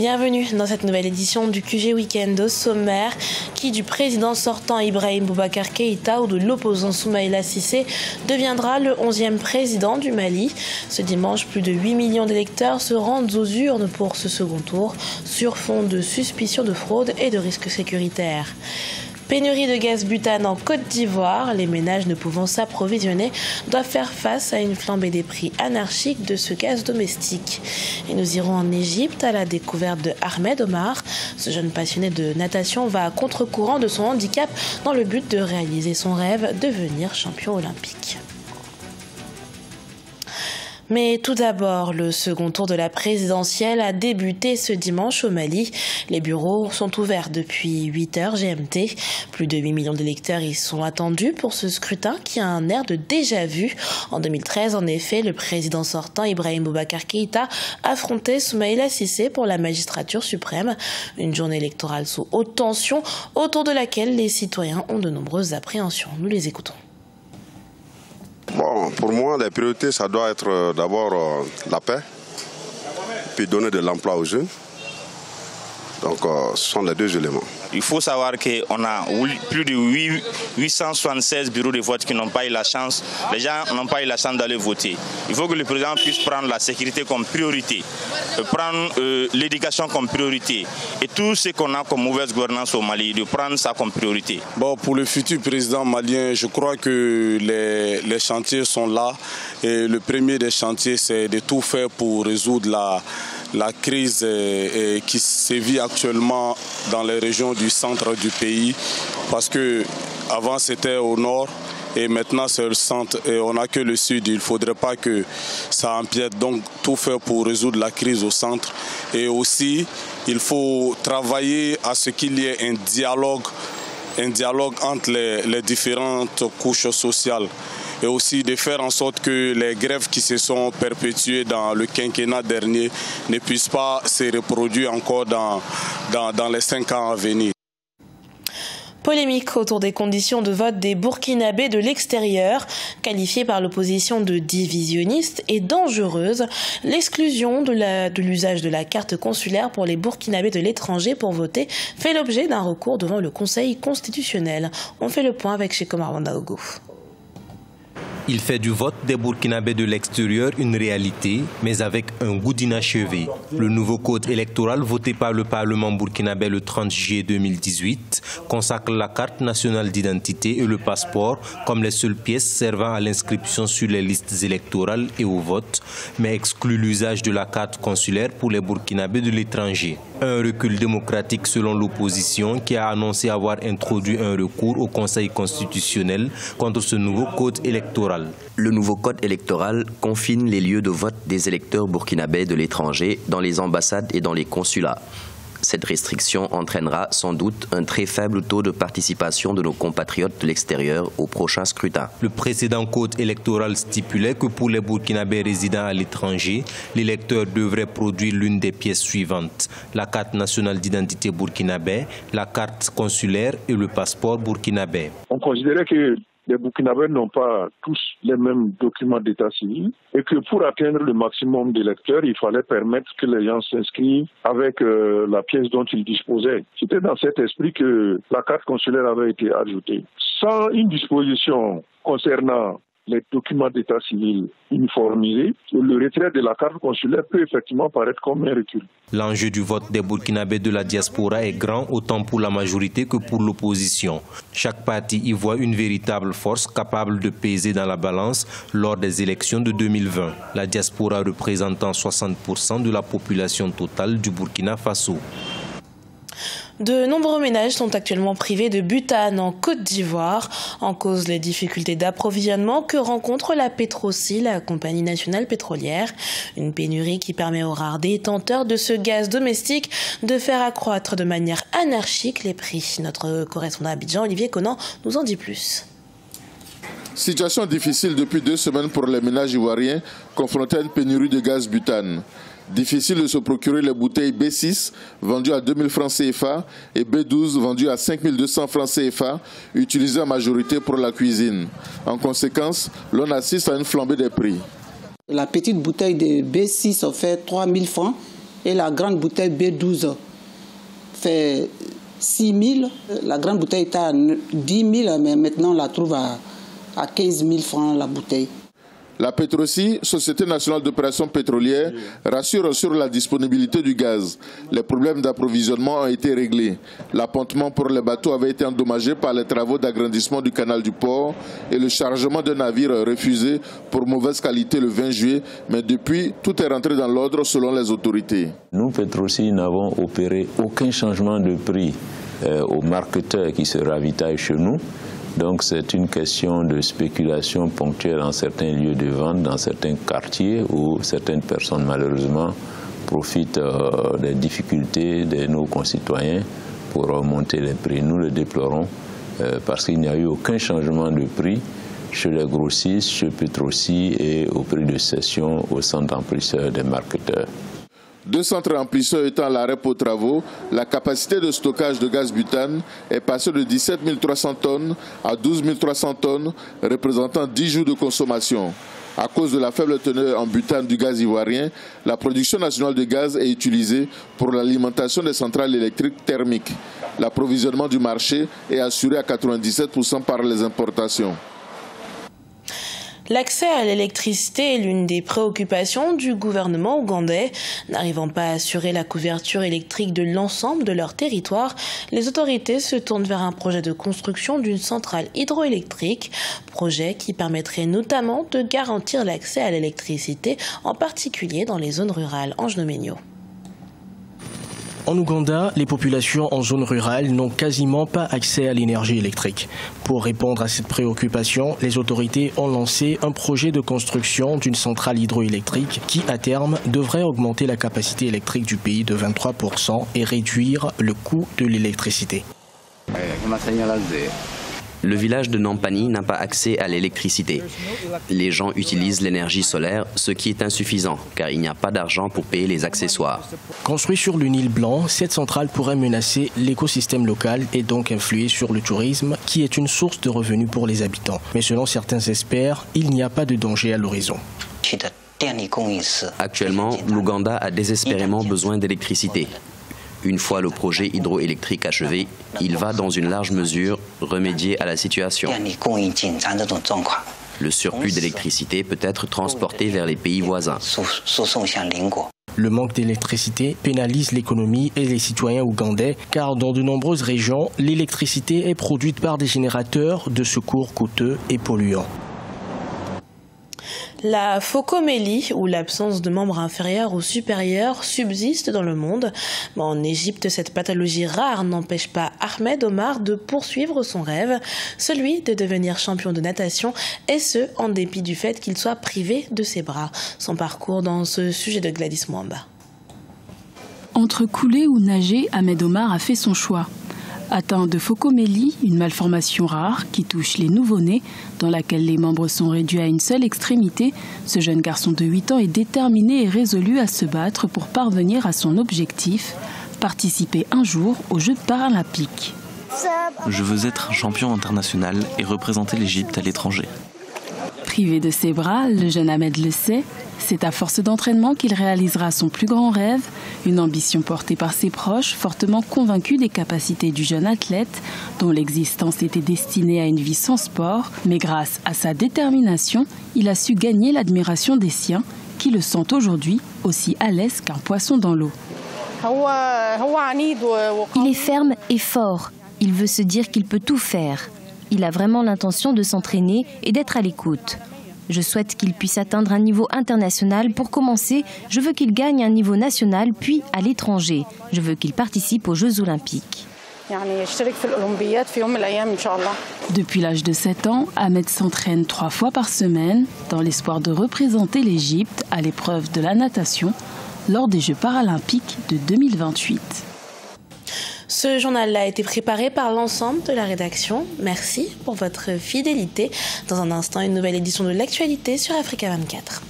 Bienvenue dans cette nouvelle édition du QG Week-end. Au sommaire, qui du président sortant Ibrahim Boubacar Keïta ou de l'opposant Soumaïla Cissé deviendra le 11e président du Mali. Ce dimanche, plus de 8 millions d'électeurs se rendent aux urnes pour ce second tour sur fond de suspicion de fraude et de risques sécuritaires. Pénurie de gaz butane en Côte d'Ivoire. Les ménages ne pouvant s'approvisionner doivent faire face à une flambée des prix anarchiques de ce gaz domestique. Et nous irons en Égypte à la découverte de Ahmed Omar. Ce jeune passionné de natation va à contre-courant de son handicap dans le but de réaliser son rêve, devenir champion olympique. Mais tout d'abord, le second tour de la présidentielle a débuté ce dimanche au Mali. Les bureaux sont ouverts depuis 8h GMT. Plus de 8 millions d'électeurs y sont attendus pour ce scrutin qui a un air de déjà-vu. En 2013, en effet, le président sortant Ibrahim Boubacar Keïta affrontait Soumaïla Cissé pour la magistrature suprême. Une journée électorale sous haute tension autour de laquelle les citoyens ont de nombreuses appréhensions. Nous les écoutons. Bon, pour moi, les priorités, ça doit être d'abord la paix, puis donner de l'emploi aux jeunes. Donc, ce sont les deux éléments. Il faut savoir qu'on a plus de 876 bureaux de vote qui n'ont pas eu la chance. Les gens n'ont pas eu la chance d'aller voter. Il faut que le président puisse prendre la sécurité comme priorité, prendre l'éducation comme priorité et tout ce qu'on a comme mauvaise gouvernance au Mali, de prendre ça comme priorité. Bon, pour le futur président malien, je crois que les chantiers sont là. Et le premier des chantiers, c'est de tout faire pour résoudre la crise qui sévit actuellement dans les régions du centre du pays, parce que avant c'était au nord et maintenant c'est le centre et on n'a que le sud. Il ne faudrait pas que ça empiète, donc tout faire pour résoudre la crise au centre. Et aussi, il faut travailler à ce qu'il y ait un dialogue entre les différentes couches sociales. Et aussi de faire en sorte que les grèves qui se sont perpétuées dans le quinquennat dernier ne puissent pas se reproduire encore dans les 5 ans à venir. Polémique autour des conditions de vote des Burkinabés de l'extérieur, qualifiée par l'opposition de divisionniste et dangereuse. L'exclusion de l'usage de la carte consulaire pour les Burkinabés de l'étranger pour voter fait l'objet d'un recours devant le Conseil constitutionnel. On fait le point avec Cheikh Omar Wandaogo. Il fait du vote des Burkinabés de l'extérieur une réalité, mais avec un goût d'inachevé. Le nouveau code électoral voté par le Parlement burkinabé le 30 juillet 2018 consacre la carte nationale d'identité et le passeport comme les seules pièces servant à l'inscription sur les listes électorales et au vote, mais exclut l'usage de la carte consulaire pour les Burkinabés de l'étranger. Un recul démocratique selon l'opposition qui a annoncé avoir introduit un recours au Conseil constitutionnel contre ce nouveau code électoral. Le nouveau code électoral confine les lieux de vote des électeurs burkinabés de l'étranger dans les ambassades et dans les consulats. Cette restriction entraînera sans doute un très faible taux de participation de nos compatriotes de l'extérieur au prochain scrutin. Le précédent code électoral stipulait que pour les Burkinabés résidant à l'étranger, l'électeur devrait produire l'une des pièces suivantes: la carte nationale d'identité burkinabé, la carte consulaire et le passeport burkinabé. On considérait que les Burkinabés n'ont pas tous les mêmes documents d'état civil et que pour atteindre le maximum d'électeurs, il fallait permettre que les gens s'inscrivent avec la pièce dont ils disposaient. C'était dans cet esprit que la carte consulaire avait été ajoutée. Sans une disposition concernant les documents d'état civil uniformisés, le retrait de la carte consulaire peut effectivement paraître comme un recul. L'enjeu du vote des Burkinabés de la diaspora est grand autant pour la majorité que pour l'opposition. Chaque parti y voit une véritable force capable de peser dans la balance lors des élections de 2020. La diaspora représentant 60% de la population totale du Burkina Faso. De nombreux ménages sont actuellement privés de butane en Côte d'Ivoire, en cause les difficultés d'approvisionnement que rencontre la Petroci, la compagnie nationale pétrolière. Une pénurie qui permet aux rares détenteurs de ce gaz domestique de faire accroître de manière anarchique les prix. Notre correspondant à Abidjan, Olivier Conan, nous en dit plus. Situation difficile depuis 2 semaines pour les ménages ivoiriens confrontés à une pénurie de gaz butane. Difficile de se procurer les bouteilles B6 vendues à 2000 francs CFA et B12 vendues à 5200 francs CFA, utilisées en majorité pour la cuisine. En conséquence, l'on assiste à une flambée des prix. La petite bouteille de B6 offert 3000 francs et la grande bouteille B12 fait 6 000. La grande bouteille est à 10 000, mais maintenant on la trouve à 15 000 francs la bouteille. La Petroci, Société nationale d'opération pétrolière, rassure sur la disponibilité du gaz. Les problèmes d'approvisionnement ont été réglés. L'appontement pour les bateaux avait été endommagé par les travaux d'agrandissement du canal du port et le chargement d'un navire refusé pour mauvaise qualité le 20 juillet. Mais depuis, tout est rentré dans l'ordre selon les autorités. Nous, Petroci, n'avons opéré aucun changement de prix aux marketeurs qui se ravitaillent chez nous. Donc c'est une question de spéculation ponctuelle dans certains lieux de vente, dans certains quartiers où certaines personnes malheureusement profitent des difficultés de nos concitoyens pour monter les prix. Nous le déplorons parce qu'il n'y a eu aucun changement de prix chez les grossistes, chez Petroci et au prix de cession au centre remplisseur des marketeurs. 2 centres remplisseurs étant à l'arrêt pour travaux, la capacité de stockage de gaz butane est passée de 17 300 tonnes à 12 300 tonnes, représentant 10 jours de consommation. À cause de la faible teneur en butane du gaz ivoirien, la production nationale de gaz est utilisée pour l'alimentation des centrales électriques thermiques. L'approvisionnement du marché est assuré à 97% par les importations. L'accès à l'électricité est l'une des préoccupations du gouvernement ougandais. N'arrivant pas à assurer la couverture électrique de l'ensemble de leur territoire, les autorités se tournent vers un projet de construction d'une centrale hydroélectrique, projet qui permettrait notamment de garantir l'accès à l'électricité, en particulier dans les zones rurales. Ange Nomenio. En Ouganda, les populations en zone rurale n'ont quasiment pas accès à l'énergie électrique. Pour répondre à cette préoccupation, les autorités ont lancé un projet de construction d'une centrale hydroélectrique qui, à terme, devrait augmenter la capacité électrique du pays de 23% et réduire le coût de l'électricité. Le village de Nampani n'a pas accès à l'électricité. Les gens utilisent l'énergie solaire, ce qui est insuffisant, car il n'y a pas d'argent pour payer les accessoires. Construit sur le Nil Blanc, cette centrale pourrait menacer l'écosystème local et donc influer sur le tourisme, qui est une source de revenus pour les habitants. Mais selon certains experts, il n'y a pas de danger à l'horizon. Actuellement, l'Ouganda a désespérément besoin d'électricité. Une fois le projet hydroélectrique achevé, il va dans une large mesure remédier à la situation. Le surplus d'électricité peut être transporté vers les pays voisins. Le manque d'électricité pénalise l'économie et les citoyens ougandais, car dans de nombreuses régions, l'électricité est produite par des générateurs de secours coûteux et polluants. La phocomélie, ou l'absence de membres inférieurs ou supérieurs, subsiste dans le monde. Mais en Égypte, cette pathologie rare n'empêche pas Ahmed Omar de poursuivre son rêve, celui de devenir champion de natation, et ce, en dépit du fait qu'il soit privé de ses bras. Son parcours dans ce sujet de Gladys Mwamba. Entre couler ou nager, Ahmed Omar a fait son choix. Atteint de phocomélie, une malformation rare qui touche les nouveau-nés, dans laquelle les membres sont réduits à une seule extrémité, ce jeune garçon de 8 ans est déterminé et résolu à se battre pour parvenir à son objectif, participer un jour aux Jeux paralympiques. Je veux être champion international et représenter l'Égypte à l'étranger. Privé de ses bras, le jeune Ahmed le sait, c'est à force d'entraînement qu'il réalisera son plus grand rêve, une ambition portée par ses proches, fortement convaincus des capacités du jeune athlète, dont l'existence était destinée à une vie sans sport, mais grâce à sa détermination, il a su gagner l'admiration des siens, qui le sentent aujourd'hui aussi à l'aise qu'un poisson dans l'eau. Il est ferme et fort, il veut se dire qu'il peut tout faire. Il a vraiment l'intention de s'entraîner et d'être à l'écoute. Je souhaite qu'il puisse atteindre un niveau international. Pour commencer, je veux qu'il gagne un niveau national, puis à l'étranger. Je veux qu'il participe aux Jeux Olympiques. Depuis l'âge de 7 ans, Ahmed s'entraîne 3 fois par semaine dans l'espoir de représenter l'Égypte à l'épreuve de la natation lors des Jeux paralympiques de 2028. Ce journal a été préparé par l'ensemble de la rédaction. Merci pour votre fidélité. Dans un instant, une nouvelle édition de l'actualité sur Africa 24.